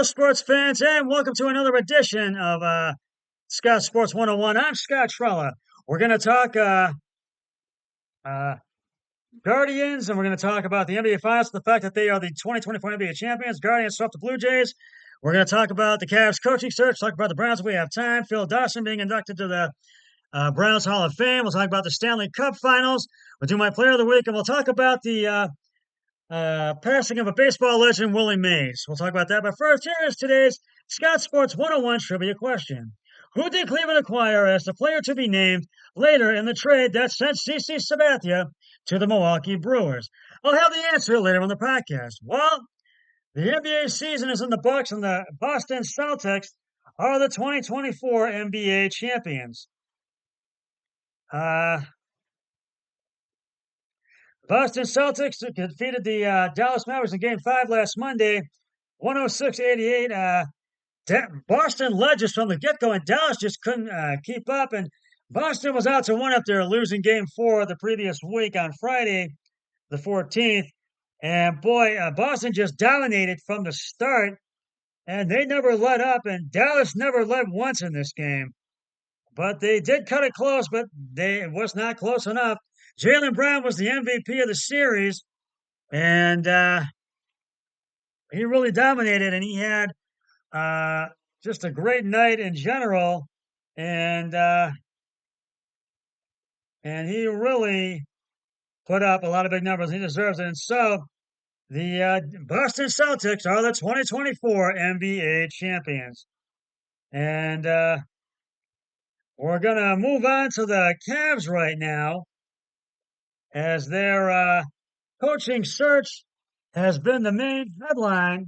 Hello, sports fans, and welcome to another edition of Scott Sports 101. I'm Scott Trella. We're going to talk uh, Guardians, and we're going to talk about the NBA Finals, the fact that they are the 2024 NBA champions. Guardians swept the Blue Jays. We're going to talk about the Cavs coaching search, talk about the Browns if we have time. Phil Dawson being inducted to the Browns Hall of Fame. We'll talk about the Stanley Cup Finals. We'll do my player of the week, and we'll talk about the passing of a baseball legend, Willie Mays. We'll talk about that. But first, here is today's Scott Sports 101 trivia question. Who did Cleveland acquire as the player to be named later in the trade that sent CC Sabathia to the Milwaukee Brewers? I'll have the answer later on the podcast. Well, the NBA season is in the books, and the Boston Celtics are the 2024 NBA champions. Boston Celtics defeated the Dallas Mavericks in Game 5 last Monday, 106-88. Boston led just from the get-go, and Dallas just couldn't keep up. And Boston was out to one up there, losing Game 4 the previous week on Friday, the 14th. And boy, Boston just dominated from the start, and they never let up, and Dallas never led once in this game. But they did cut it close, but it was not close enough. Jaylen Brown was the MVP of the series, and he really dominated, and he had just a great night in general, and he really put up a lot of big numbers. He deserves it, and so the Boston Celtics are the 2024 NBA champions, and we're gonna move on to the Cavs right now, as their coaching search has been the main headline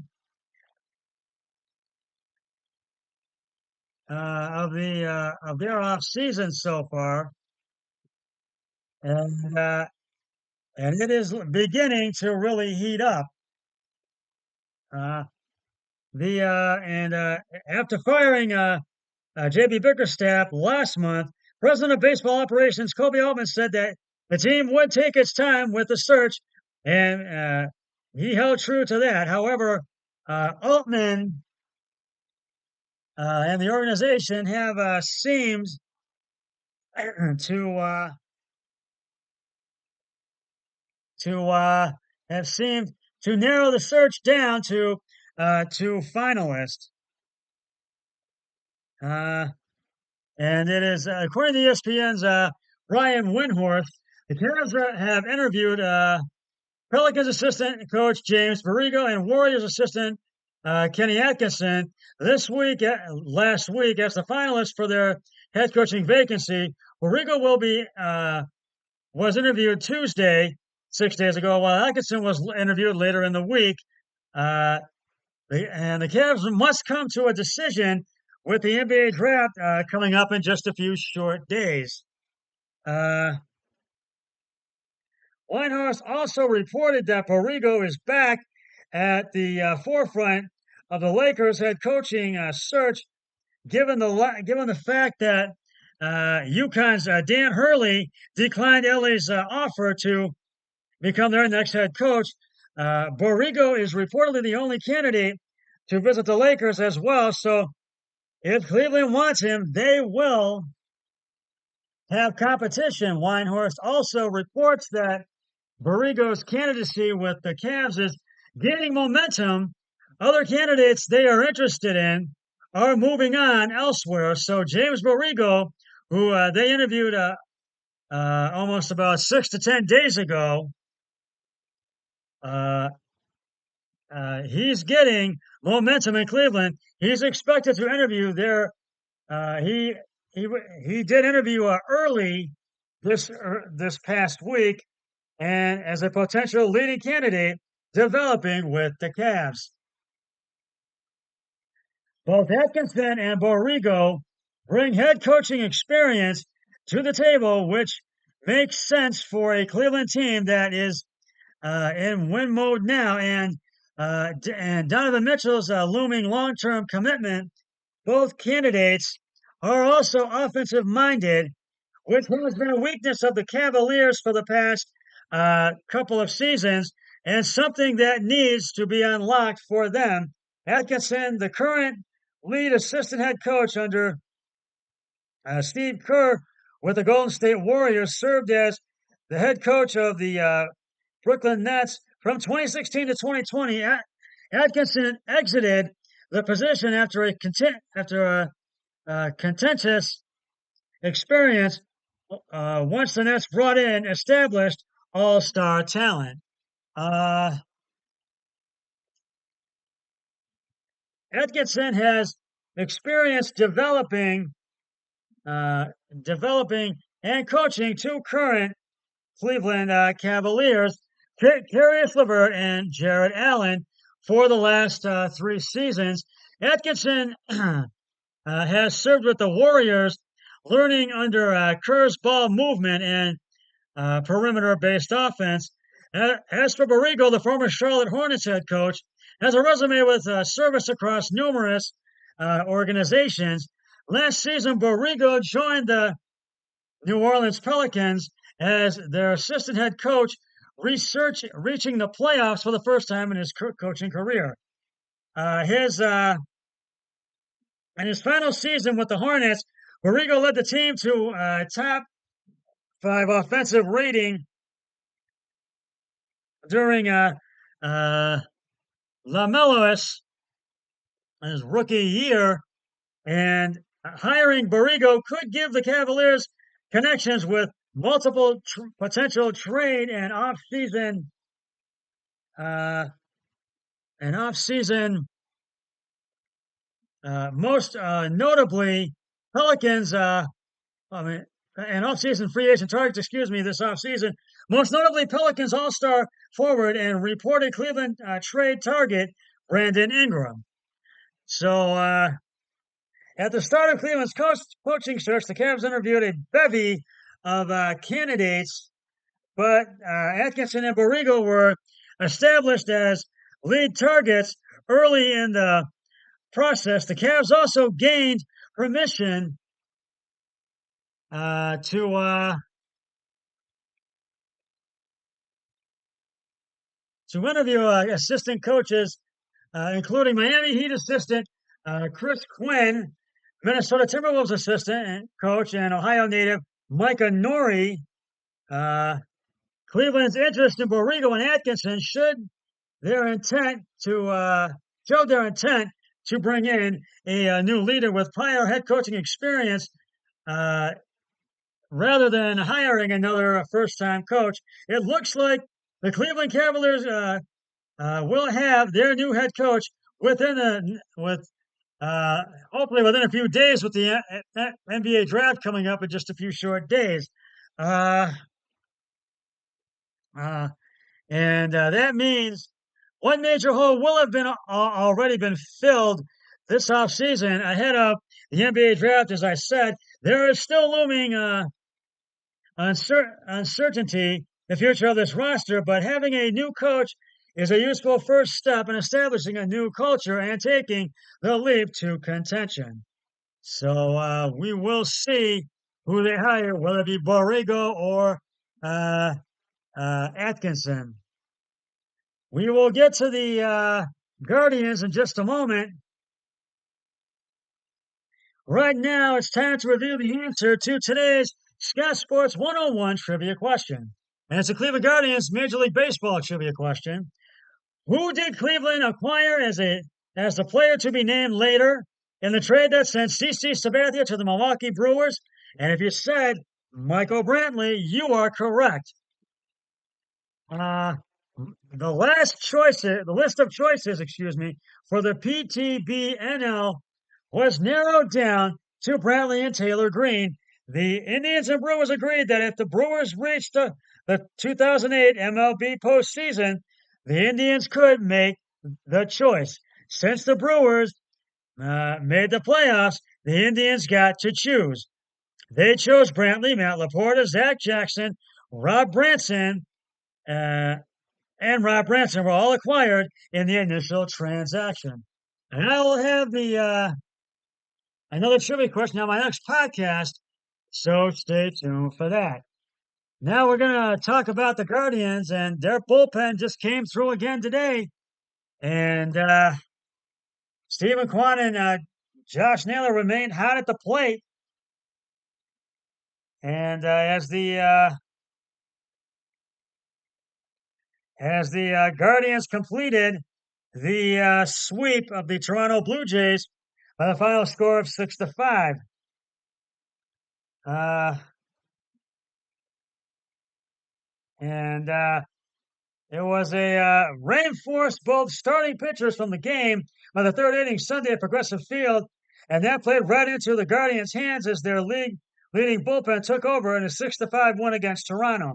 of their off season so far, and it is beginning to really heat up. After firing JB Bickerstaff last month, President of Baseball Operations Kobe Altman said that the team would take its time with the search, and he held true to that. However, Altman and the organization have seemed to have seemed to narrow the search down to finalists. And it is, according to ESPN's Brian Windhorst, the Cavs have interviewed Pelicans assistant coach James Borrego and Warriors assistant Kenny Atkinson last week as the finalists for their head coaching vacancy. Borrego was interviewed Tuesday, 6 days ago, while Atkinson was interviewed later in the week. And the Cavs must come to a decision with the NBA draft coming up in just a few short days. Windhorst also reported that Borrego is back at the forefront of the Lakers head coaching search, given the fact that UConn's Dan Hurley declined LA's offer to become their next head coach. Borrego is reportedly the only candidate to visit the Lakers as well. So if Cleveland wants him, they will have competition. Windhorst also reports that Borrego's candidacy with the Cavs is gaining momentum. Other candidates they are interested in are moving on elsewhere. So James Borrego, who they interviewed almost about 6 to 10 days ago, he's getting momentum in Cleveland. He's expected to interview there. He did interview early this past week, and as a potential leading candidate developing with the Cavs. Both Atkinson and Borrego bring head coaching experience to the table, which makes sense for a Cleveland team that is in win mode now, and Donovan Mitchell's looming long-term commitment. Both candidates are also offensive-minded, which has been a weakness of the Cavaliers for the past couple of seasons, and something that needs to be unlocked for them Atkinson, the current lead assistant head coach under Steve Kerr with the Golden State Warriors, served as the head coach of the Brooklyn Nets from 2016 to 2020. Atkinson exited the position after a contentious experience once the Nets brought in established all-star talent. Atkinson has experience uh, developing and coaching two current Cleveland Cavaliers, Caris LeVert and Jared Allen, for the last three seasons. Atkinson has served with the Warriors, learning under Kerr's ball movement and perimeter-based offense. As for Borrego, the former Charlotte Hornets head coach, has a resume with service across numerous organizations. Last season, Borrego joined the New Orleans Pelicans as their assistant head coach, reaching the playoffs for the first time in his coaching career. In his final season with the Hornets, Borrego led the team to top five offensive rating during LaMelo's his rookie year, and hiring Borrego could give the Cavaliers connections with multiple potential trade uh, and off-season, most notably Pelicans. And off-season free agent targets. Excuse me, this off-season, most notably Pelicans All-Star forward and reported Cleveland trade target Brandon Ingram. So at the start of Cleveland's coaching search, the Cavs interviewed a bevy of candidates, but Atkinson and Borrego were established as lead targets early in the process. The Cavs also gained permission to interview assistant coaches, including Miami Heat assistant Chris Quinn, Minnesota Timberwolves assistant and coach, and Ohio native Micah Nori. Cleveland's interest in Borrego and Atkinson show their intent to bring in a new leader with prior head coaching experience, rather than hiring another first-time coach. It looks like the Cleveland Cavaliers will have their new head coach hopefully within a few days, with the NBA draft coming up in just a few short days. And that means one major hole will have been already been filled this offseason ahead of the NBA draft. As I said, there is still looming uncertainty the future of this roster, but having a new coach is a useful first step in establishing a new culture and taking the leap to contention. So we will see who they hire, whether it be Borrego or Atkinson. We will get to the Guardians in just a moment. Right now, it's time to review the answer to today's Scott Sports 101 trivia question. And it's a Cleveland Guardians Major League Baseball trivia question. Who did Cleveland acquire as the player to be named later in the trade that sent CC Sabathia to the Milwaukee Brewers? And if you said Michael Brantley, you are correct. The list of choices, for the PTBNL was narrowed down to Brantley and Taylor Green. The Indians and Brewers agreed that if the Brewers reached the 2008 MLB postseason, the Indians could make the choice. Since the Brewers made the playoffs, the Indians got to choose. They chose Brantley, Matt Laporta, Zach Jackson, Rob Branson, and Rob Branson were all acquired in the initial transaction. And I will have another trivia question on my next podcast, so stay tuned for that. Now we're going to talk about the Guardians, and their bullpen just came through again today. And Stephen Kwan and Josh Naylor remained hot at the plate. And as the Guardians completed the sweep of the Toronto Blue Jays by the final score of 6-5. And it was a reinforced both starting pitchers from the game by the third inning Sunday at Progressive Field, and that played right into the Guardians' hands as their leading bullpen took over in a 6-5 win against Toronto.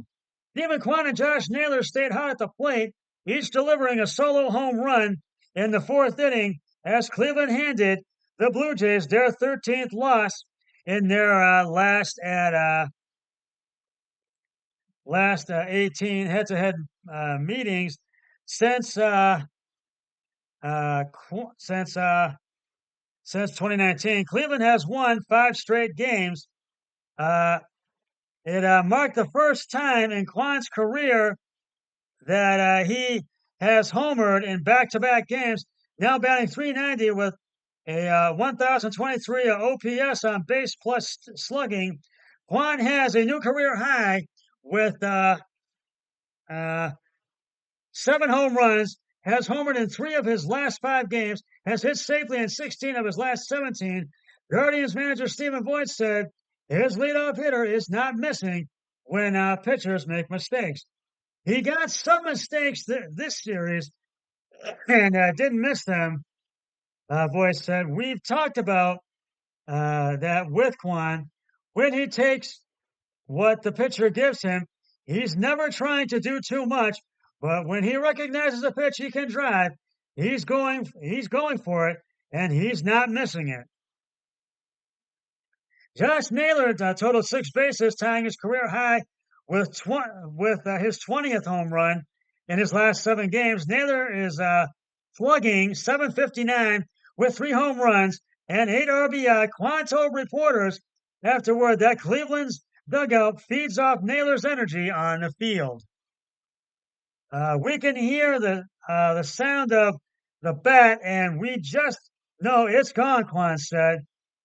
Stephen Kwan and Josh Naylor stayed hot at the plate, each delivering a solo home run in the fourth inning as Cleveland handed the Blue Jays their 13th loss in their last 18 head-to-head meetings since 2019. Cleveland has won 5 straight games. It marked the first time in Kwan's career that he has homered in back-to-back games, now batting .390 with a 1,023 OPS on base plus slugging. Kwan has a new career high with 7 home runs, has homered in 3 of his last 5 games, has hit safely in 16 of his last 17. Guardians manager Stephen Vogt said his leadoff hitter is not missing when pitchers make mistakes. He got some mistakes this series and didn't miss them. Vogt said, we've talked about that with Kwan. When he takes what the pitcher gives him, he's never trying to do too much, but when he recognizes a pitch he can drive, he's going for it, and he's not missing it. Josh Naylor totaled 6 bases, tying his career high with his 20th home run in his last 7 games. Naylor is slugging .759 with 3 home runs and 8 RBI. Kwan told reporters afterward that Cleveland's dugout feeds off Naylor's energy on the field. We can hear the sound of the bat, and we just know it's gone, Kwan said.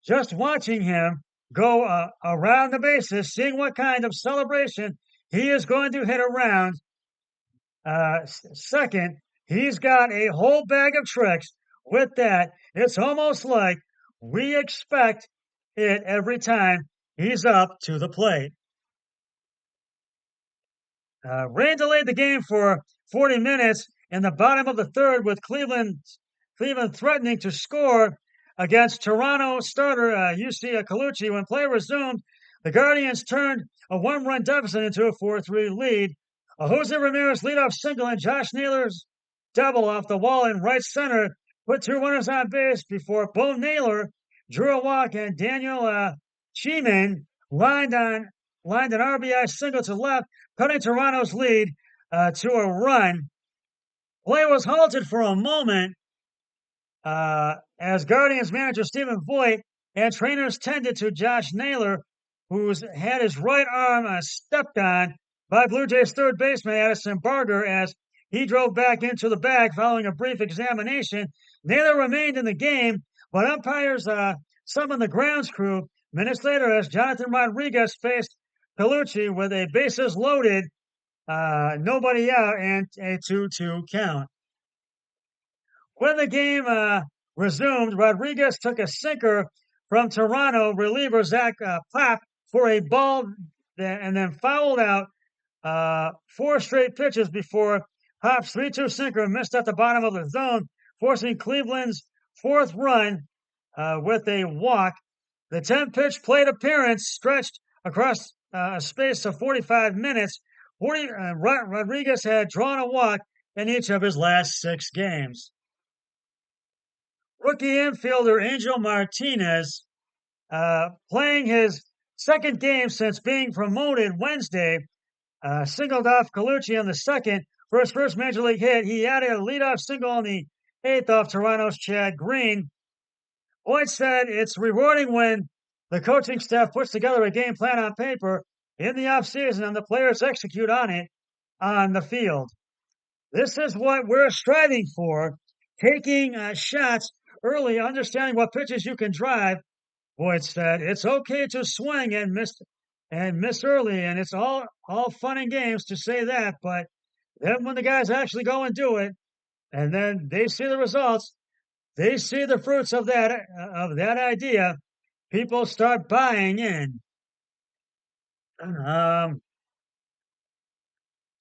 Just watching him go around the bases, seeing what kind of celebration he is going to hit around second. He's got a whole bag of tricks with that. It's almost like we expect it every time he's up to the plate. Rain delayed the game for 40 minutes in the bottom of the third, with Cleveland threatening to score against Toronto starter UC Colucci. When play resumed, the Guardians turned a 1-run deficit into a 4-3 lead. A Jose Ramirez leadoff single and Josh Naylor's double off the wall in right center put 2 runners on base before Bo Naylor drew a walk, and Daniel Cheeman lined an RBI single to left, cutting Toronto's lead to a run. Play was halted for a moment as Guardians manager Stephen Vogt and trainers tended to Josh Naylor, who's had his right arm stepped on by Blue Jays third baseman Addison Barger as he drove back into the bag following a brief examination. Naylor remained in the game, but umpires summoned the grounds crew minutes later as Jonathan Rodriguez faced Colucci with a bases loaded, nobody out, and a 2-2 count. When the game resumed, Rodriguez took a sinker from Toronto reliever Zach Pop for a ball and then fouled out 4 straight pitches before Pop's 3-2 sinker missed at the bottom of the zone, forcing Cleveland's 4th run with a walk. The 10-pitch plate appearance stretched across a space of 45 minutes. Rodriguez had drawn a walk in each of his last 6 games. Rookie infielder Angel Martinez, playing his 2nd game since being promoted Wednesday, singled off Colucci on the 2nd for his first major league hit. He added a leadoff single on the 8th off Toronto's Chad Green. Boyd said it's rewarding when the coaching staff puts together a game plan on paper in the offseason and the players execute on it on the field. This is what we're striving for, taking shots early, understanding what pitches you can drive. Boyd said, "It's okay to swing and miss early, and it's all fun and games to say that, but then when the guys actually go and do it, and then they see the results, they see the fruits of that idea, people start buying in." Um,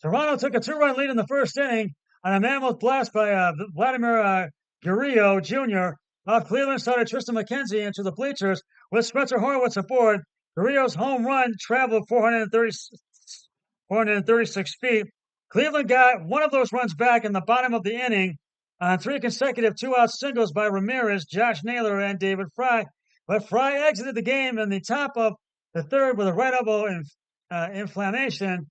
Toronto took a 2-run lead in the first inning on a mammoth blast by Vladimir Guerrero Jr. Off Cleveland started Tristan McKenzie into the bleachers with Spencer Horwitz aboard. Guerrero's home run traveled 436 feet. Cleveland got one of those runs back in the bottom of the inning on 3 consecutive 2-out singles by Ramirez, Josh Naylor, and David Fry. But Fry exited the game in the top of the third with a right elbow inflammation.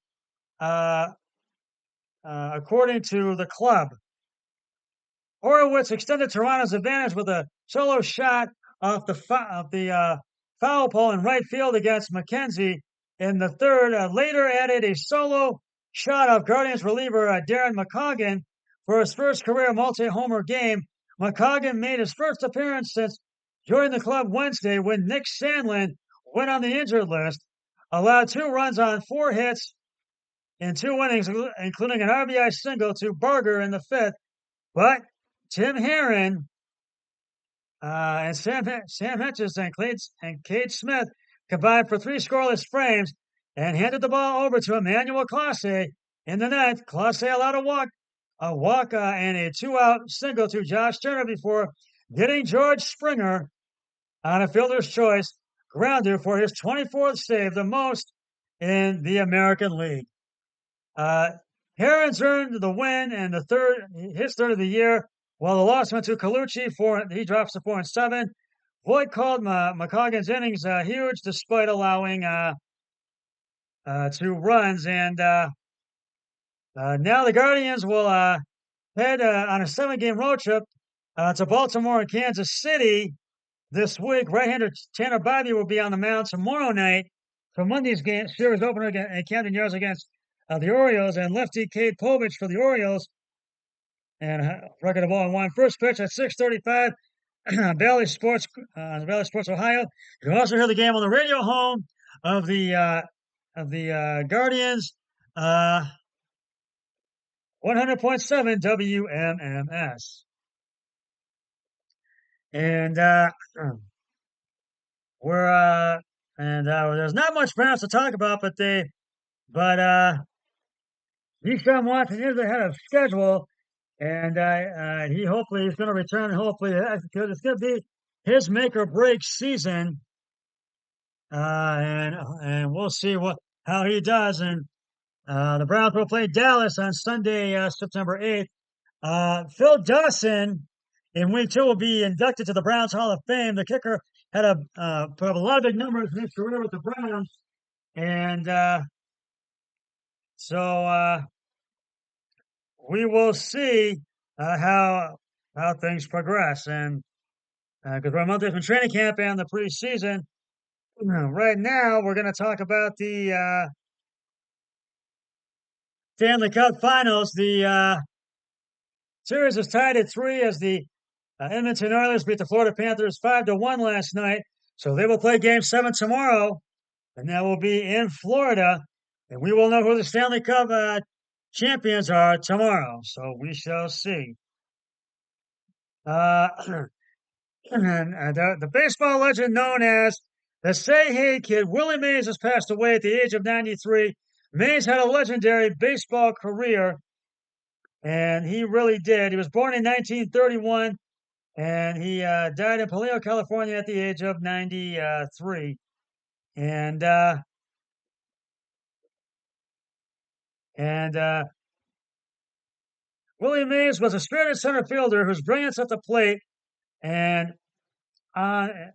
According to the club. Horowitz extended Toronto's advantage with a solo shot off the foul pole in right field against McKenzie in the third. Later added a solo shot of Guardians reliever Darren McCoggan for his first career multi-homer game. McCoggan made his first appearance since joining the club Wednesday when Nick Sandlin went on the injured list, allowed 2 runs on 4 hits in 2 innings, including an RBI single to Barger in the 5th. But Tim Herron and Sam Hedges and Cade Smith combined for 3 scoreless frames and handed the ball over to Emmanuel Clase in the 9th. Clase allowed a walk and a 2-out single to Josh Turner before getting George Springer on a fielder's choice grounder for his 24th save, the most in the American League. Herons earned the win and his third of the year, while the loss went to Colucci. He drops to 4-7. Voigt called McCoggan's innings huge, despite allowing 2 runs. And now the Guardians will head on a 7-game road trip to Baltimore and Kansas City this week. Right-hander Tanner Bibee will be on the mound tomorrow night for Monday's series opener at Camden Yards against the Orioles, and lefty Cade Povich for the Orioles. And record of 0-1. First pitch at 6:35 Valley Sports, Ohio. You can also hear the game on the radio home of the Guardians, 100.7 WMMS. And there's not much Browns to talk about, but Deshaun Watson is ahead of schedule, and he's going to return. Hopefully, because it's going to be his make or break season, and we'll see how he does. And the Browns will play Dallas on Sunday, September 8th. Phil Dawson in week 2 will be inducted to the Browns Hall of Fame. The kicker had put up a lot of big numbers in his career with the Browns, and so we will see how things progress. And because we're a month from training camp and the preseason, right now we're going to talk about the Stanley Cup Finals. The series is tied at 3 as the Edmonton Oilers beat the Florida Panthers 5-1 last night. So they will play Game 7 tomorrow, and that will be in Florida. And we will know who the Stanley Cup champions are tomorrow. So we shall see. The baseball legend known as the Say Hey Kid, Willie Mays, has passed away at the age of 93. Mays had a legendary baseball career, and he really did. He was born in 1931, and he died in Paleto, California at the age of 93. And Willie Mays was a spirited center fielder whose brilliance at the plate and at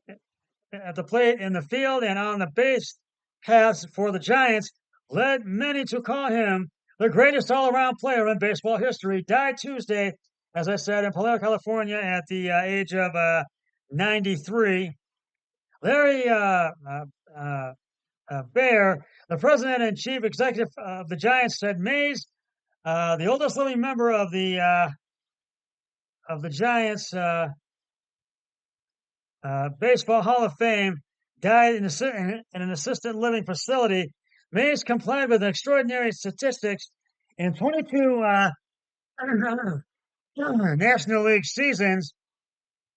the plate, in the field, and on the base paths for the Giants led many to call him the greatest all-around player in baseball history. Died Tuesday, as I said, in Paleto, California at the age of 93. Larry Baer, the president and chief executive of the Giants, said Mays, the oldest living member of the Giants, Baseball Hall of Fame, died in an assisted living facility. Mays complied with extraordinary statistics in 22 National League seasons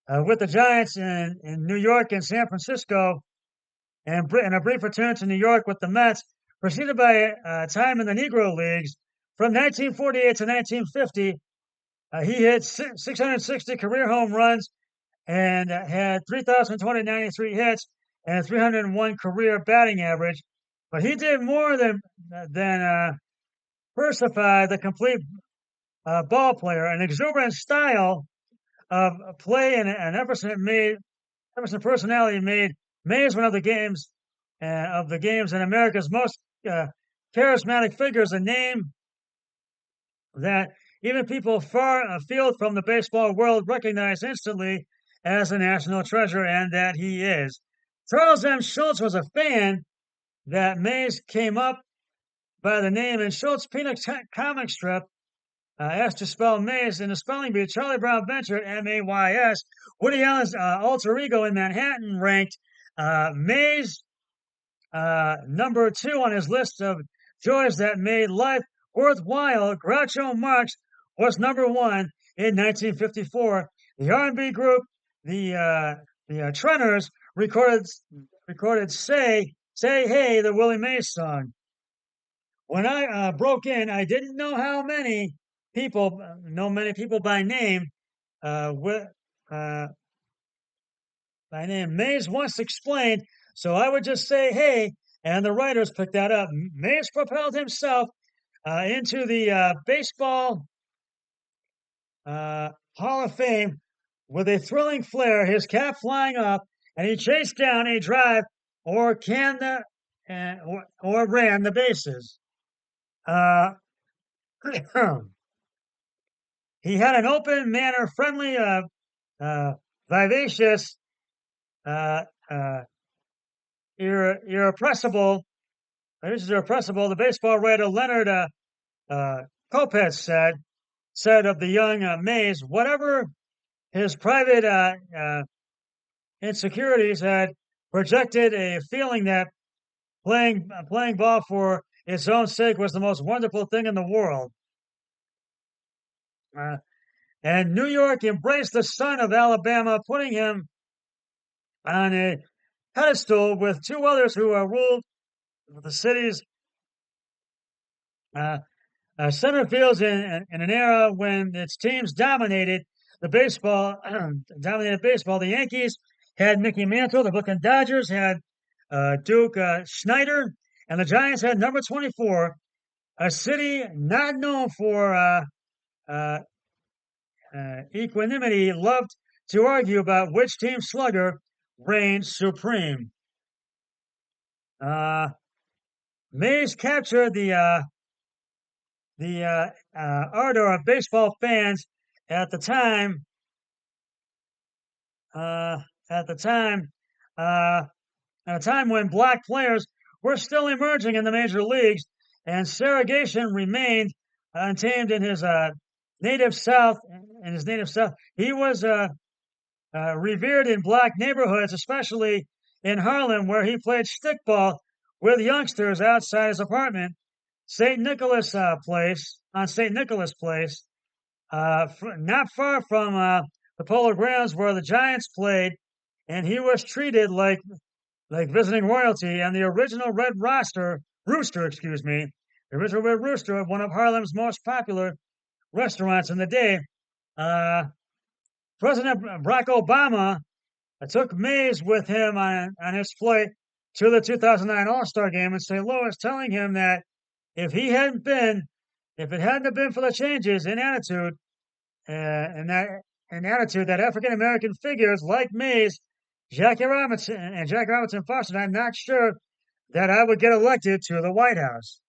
with the Giants in New York and San Francisco, and a brief return to New York with the Mets, preceded by time in the Negro Leagues. From 1948 to 1950, he hit 660 career home runs and had 3,293 hits and a 301 career batting average. But he did more than versify the complete ball player. An exuberant style of play and an Emerson personality made Mays one of the games and America's most charismatic figures. A name that even people far afield from the baseball world recognize instantly as a national treasure, and that he is. Charles M. Schulz was a fan that Mays came up by the name in Schulz Peanuts comic strip. Asked to spell Mays in the spelling bee, Charlie Brown ventured Mays. Woody Allen's alter ego in Manhattan ranked Mays number 2 on his list of joys that made life worthwhile. Groucho Marx was number 1 in 1954. The R&B group, the Trenners, recorded "Say Hey," the Willie Mays song. When I broke in, I didn't know many people by name. By name, Mays once explained, so I would just say "Hey," and the writers picked that up. Mays propelled himself into the Baseball Hall of Fame with a thrilling flair, his cap flying up, and he chased down a drive or ran the bases. He had an open manner, friendly, vivacious, irrepressible. The baseball writer Leonard Kopetz said of the young Mays, whatever his private insecurities had projected a feeling that playing ball for its own sake was the most wonderful thing in the world. And New York embraced the son of Alabama, putting him on a pedestal with 2 others who ruled the city's center fields in an era when its teams dominated baseball. The Yankees had Mickey Mantle. The Brooklyn Dodgers had Duke Snider, and the Giants had number 24, a city not known for equanimity, loved to argue about which team slugger reigned supreme. Mays captured the ardor of baseball fans at the time. At a time when black players were still emerging in the major leagues, and segregation remained untamed in his native South. He was revered in black neighborhoods, especially in Harlem, where he played stickball with youngsters outside his apartment, St. Nicholas Place, not far from the Polo Grounds where the Giants played, and he was treated like visiting royalty. And the original Red Rooster, the original Red Rooster, one of Harlem's most popular restaurants in the day. President Barack Obama took Mays with him on his flight to the 2009 All-Star Game in St. Louis, telling him that if it hadn't been for the changes in attitude that African American figures like Mays, Jackie Robinson fostered, I'm not sure that I would get elected to the White House.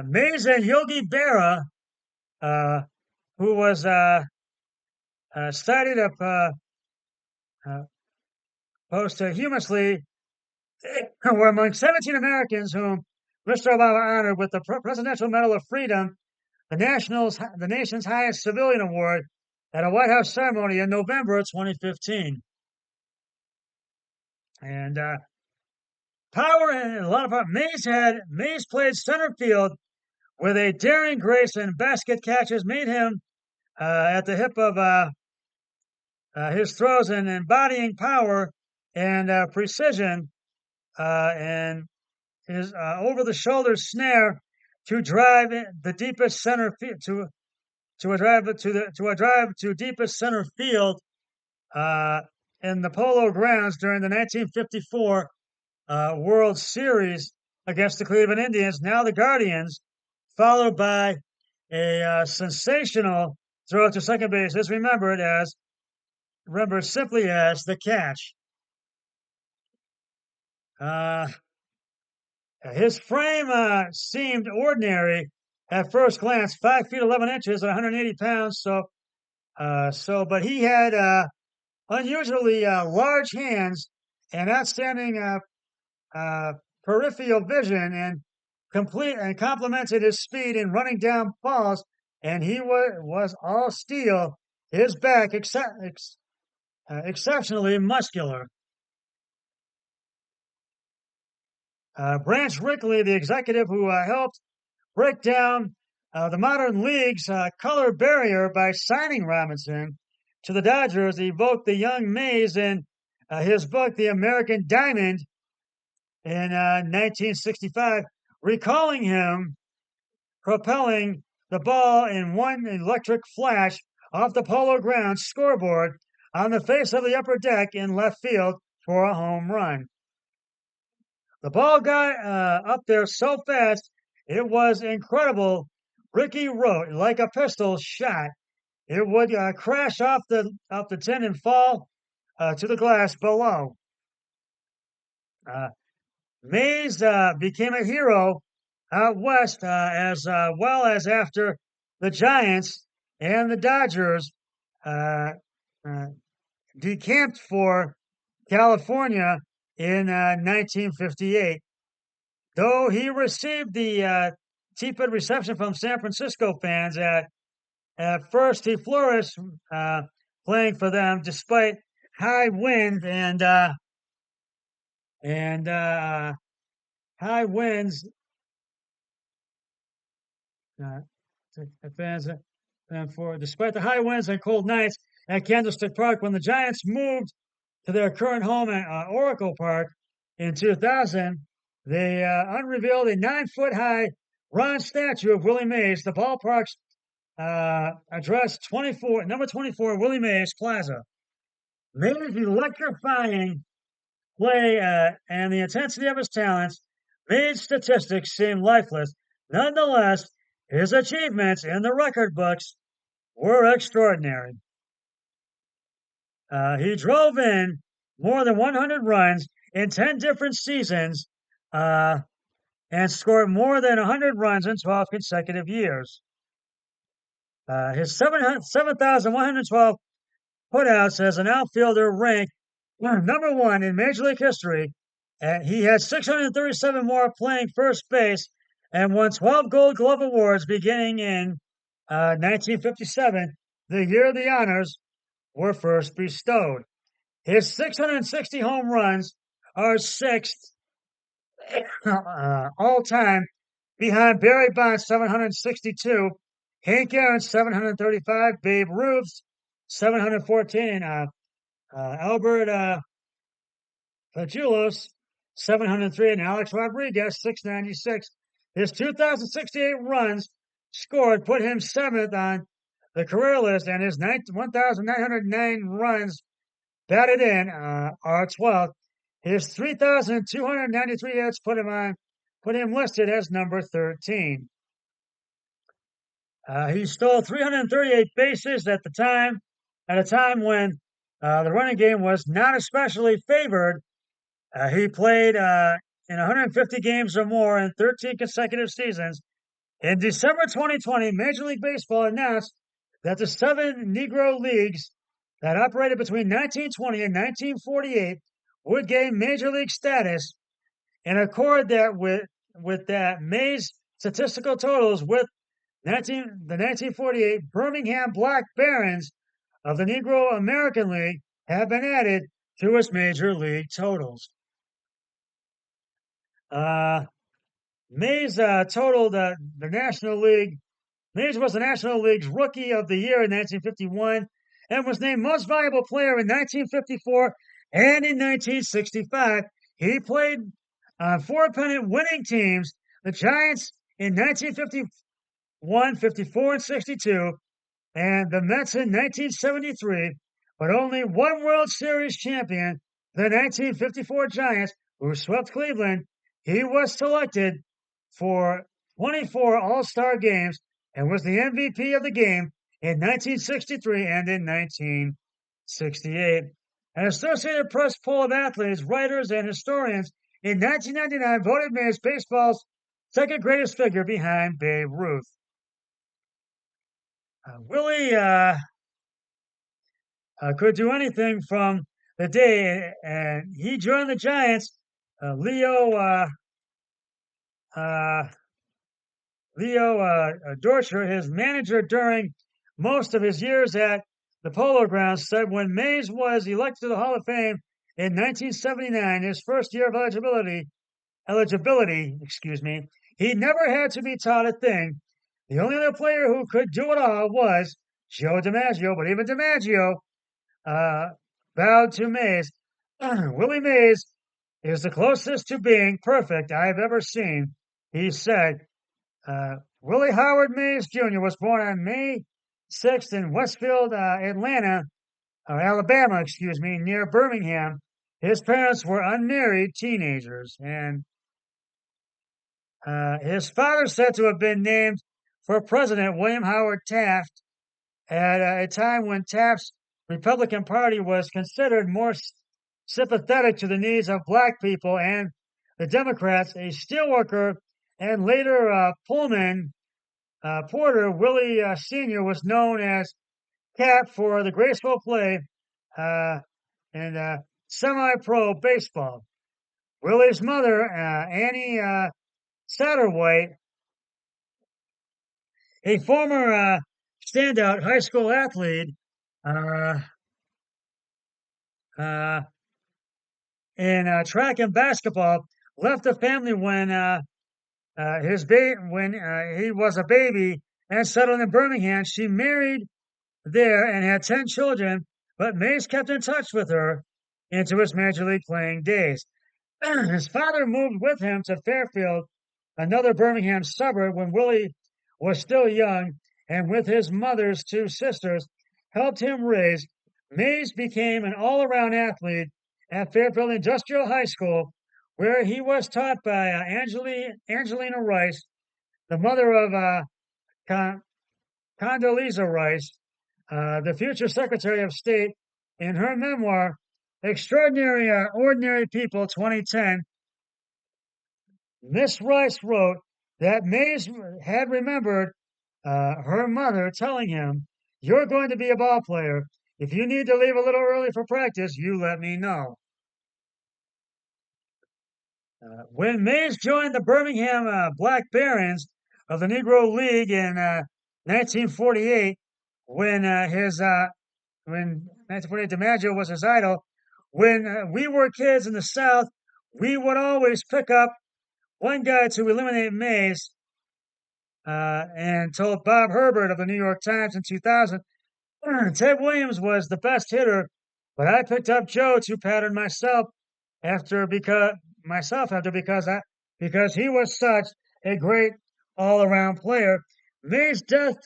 Mays and Yogi Berra, who was cited up posthumously, were among 17 Americans whom Mr. Obama honored with the Presidential Medal of Freedom, the nation's highest civilian award, at a White House ceremony in November of 2015. And power and a lot of power. Mays played center field with a daring grace and basket catches made him at the hip of his throws and embodying power and precision and his over-the-shoulder snare to drive the deepest center field to a drive to deepest center field in the Polo Grounds during the 1954 World Series against the Cleveland Indians. Now the Guardians, followed by a sensational throw to second base. Is remembered simply as the catch. His frame seemed ordinary at first glance, 5 feet 11 inches, 180 pounds. But he had unusually large hands and outstanding peripheral vision, and complemented his speed in running down balls. And he was all steel. His back exceptionally muscular. Branch Rickey, the executive who helped break down the modern league's color barrier by signing Robinson to the Dodgers, evoked the young Mays in his book, The American Diamond, in 1965, recalling him propelling the ball in one electric flash off the Polo Grounds scoreboard on the face of the upper deck in left field for a home run. The ball got up there so fast, it was incredible. Rickey wrote, like a pistol shot, it would crash off the tin and fall to the glass below. Mays became a hero out west as well as after the Giants and the Dodgers decamped for California in 1958. Though he received the tepid reception from San Francisco fans at first, he flourished playing for them despite high wind and high winds. Fans despite the high winds and cold nights at Candlestick Park, when the Giants moved to their current home at Oracle Park in 2000, they unrevealed a 9-foot high bronze statue of Willie Mays. The ballpark's address number 24, Willie Mays Plaza. Mays' electrifying play and the intensity of his talents made statistics seem lifeless. Nonetheless, his achievements in the record books were extraordinary. He drove in more than 100 runs in 10 different seasons and scored more than 100 runs in 12 consecutive years. His 7,112 putouts as an outfielder ranked number one in Major League history. He had 637 more playing first base and won 12 Gold Glove Awards beginning in 1957, the year the honors were first bestowed. His 660 home runs are sixth all time, behind Barry Bonds' 762, Hank Aaron's 735, Babe Ruth's 714, Albert Pujols 703, and Alex Rodriguez 696. His 2,068 runs scored put him seventh on the career list, and his 1,909 runs batted in are 12th. His 3,293 hits put him listed as number 13. He stole 338 bases at a time when the running game was not especially favored. He played in 150 games or more in 13 consecutive seasons. In December 2020, Major League Baseball announced that the 7 Negro Leagues that operated between 1920 and 1948 would gain Major League status, in accord with that Mays' statistical totals with the 1948 Birmingham Black Barons of the Negro American League have been added to its major league totals. Mays totaled the National League. Mays was the National League's Rookie of the Year in 1951 and was named Most Valuable Player in 1954 and in 1965. He played on four pennant winning teams, the Giants in 1951, 54, and 62, and the Mets in 1973, but only one World Series champion, the 1954 Giants, who swept Cleveland. He was selected for 24 All-Star games and was the MVP of the game in 1963 and in 1968. An Associated Press poll of athletes, writers, and historians in 1999 voted him as baseball's second greatest figure behind Babe Ruth. Willie could do anything from the day, and he joined the Giants. Leo Durocher, his manager during most of his years at the Polo Grounds, said when Mays was elected to the Hall of Fame in 1979, his first year of eligibility, he never had to be taught a thing. The only other player who could do it all was Joe DiMaggio, but even DiMaggio bowed to Mays. Willie Mays is the closest to being perfect I've ever seen, he said. Willie Howard Mays Jr. was born on May 6th in Westfield, Alabama, near Birmingham. His parents were unmarried teenagers, and his father said to have been named for President William Howard Taft at a time when Taft's Republican Party was considered more sympathetic to the needs of black people and the Democrats. A steelworker and later Pullman porter, Willie Sr. was known as Cap for the graceful play in semi-pro baseball. Willie's mother, Annie Satterwhite, a former standout high school athlete in track and basketball, left the family when he was a baby and settled in Birmingham. She married there and had 10 children, but Mays kept in touch with her into his major league playing days. His father moved with him to Fairfield, another Birmingham suburb, when Willie was still young, and with his mother's two sisters, helped him raise. Mays became an all-around athlete at Fairfield Industrial High School, where he was taught by Angelina Rice, the mother of Condoleezza Rice, the future Secretary of State. In her memoir, Extraordinary Ordinary People 2010, Miss Rice wrote that Mays had remembered her mother telling him, "You're going to be a ball player. If you need to leave a little early for practice, you let me know." When Mays joined the Birmingham Black Barons of the Negro League in 1948, when 1948 DiMaggio was his idol, when we were kids in the South, we would always pick up one guy to eliminate Mays, and told Bob Herbert of the New York Times in 2000, Ted Williams was the best hitter, but I picked up Joe to pattern myself because he was such a great all-around player. Mays' death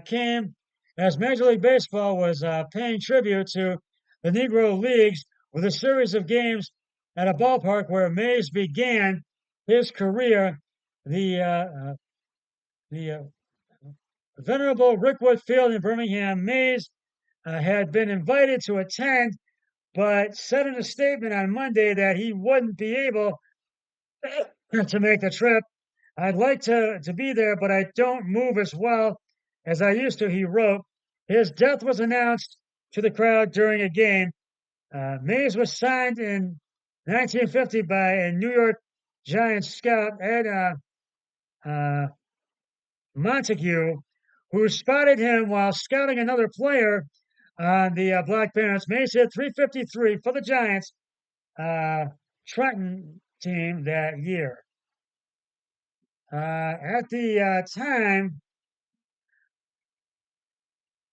came as Major League Baseball was paying tribute to the Negro Leagues with a series of games at a ballpark where Mays began his career. The venerable Rickwood Field in Birmingham. Mays had been invited to attend, but said in a statement on Monday that he wouldn't be able to make the trip. "I'd like to be there, but I don't move as well as I used to," he wrote. His death was announced to the crowd during a game. Mays was signed in 1950 by a New York Giants scout, Ed Montague, who spotted him while scouting another player on the Black Parents. Mays hit 353 for the Giants Trenton team that year. At the time,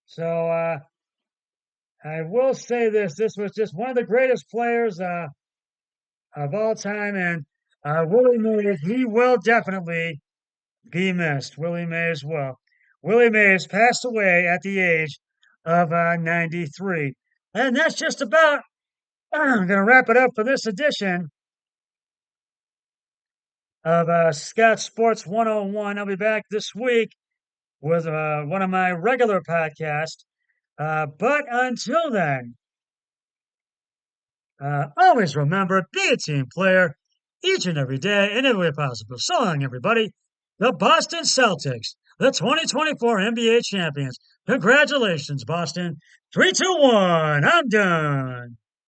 so I will say this was just one of the greatest players of all time, and Willie Mays, he will definitely be missed. Willie Mays will. Willie Mays passed away at the age of 93. And that's just about I'm going to wrap it up for this edition of Scott Sports 101. I'll be back this week with one of my regular podcasts. But until then, always remember, be a team player each and every day in every way possible. So long, everybody. The Boston Celtics, the 2024 NBA champions. Congratulations, Boston. 3, 2, 1. I'm done.